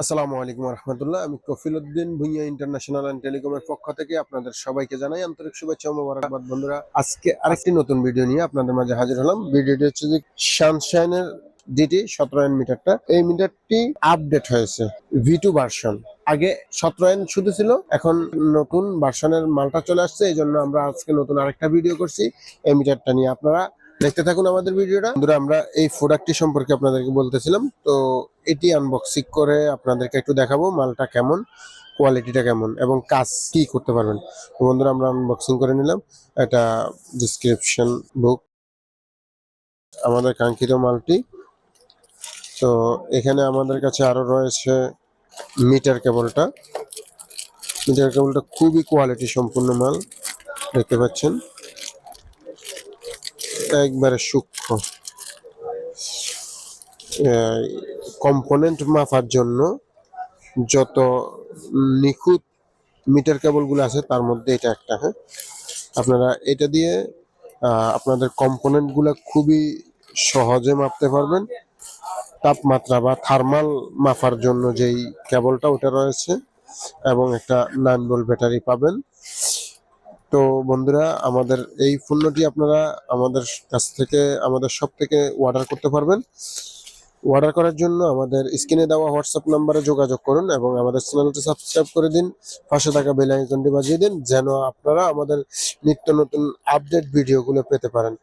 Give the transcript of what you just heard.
আসসালামু আলাইকুম রহমতুল্লাহ। আমি কফিলউদ্দিন ভুঁইয়া ইন্টারন্যাশনাল অ্যান্ড টেলিকমের পক্ষ থেকে আপনাদের সবাইকে জানাই আন্তরিক শুভেচ্ছা ও মোবারকবাদ। বন্ধুরা, আজকে আরেকটি নতুন ভিডিও নিয়ে আপনাদের মাঝে হাজির হলাম। ভিডিওটি হচ্ছে যে সানশাইনের ডিটি 17 মিটারটা। এই মিটারটি আপডেট হয়েছে V2 ভার্সন। আগে 17 শুধু ছিল, এখন নতুন ভার্সনের মালটা চলে আসছে। এই জন্য আমরা আজকে নতুন আরেকটা ভিডিও করছি এই মিটারটা নিয়ে। আপনারা দেখতে থাকুন আমাদের ভিডিওটা। বন্ধুরা, আমরা এই প্রোডাক্টটি সম্পর্কে আপনাদেরকে বলতেছিলাম, তো এটি আনবক্সিং করে আপনাদেরকে একটু দেখাবো মালটা কেমন, কোয়ালিটিটা কেমন এবং কাজ কি করতে পারবেন। তো বন্ধুরা, আমরা আনবক্সিং করে নিলাম। এটা ডিসক্রিপশন বুক আমাদের কাঙ্ক্ষিত মালটি। তো এখানে আমাদের কাছে আরো রয়েছে মিটার কেবলটা। মিটার কেবলটা খুবই কোয়ালিটি সম্পূর্ণ মাল, দেখতে পাচ্ছেন, একবারে সূক্ষ্ম। কম্পোনেন্ট মাপার জন্য যত নিখুঁত মিটার কেবলগুলো আছে তার মধ্যে এটা একটা। হ্যাঁ, আপনারা এটা দিয়ে আপনাদের কম্পোনেন্টগুলো খুবই সহজে মাপতে পারবেন। তাপমাত্রা বা থার্মাল মাপার জন্য যেই কেবলটা ওটা রয়েছে এবং একটা 9 ভোল্ট ব্যাটারি পাবেন। তো বন্ধুরা, আমাদের এই পণ্যটি আপনারা আমাদের কাছ থেকে, আমাদের শপ থেকে অর্ডার করতে পারবেন। অর্ডার করার জন্য আমাদের স্ক্রিনে দেওয়া হোয়াটসঅ্যাপ নাম্বারে যোগাযোগ করুন এবং আমাদের চ্যানেলটি সাবস্ক্রাইব করে দিন। পাশে থাকা বেল আইকনটি বাজিয়ে দিন যেন আপনারা আমাদের নিত্য নতুন আপডেট ভিডিওগুলো পেতে পারেন।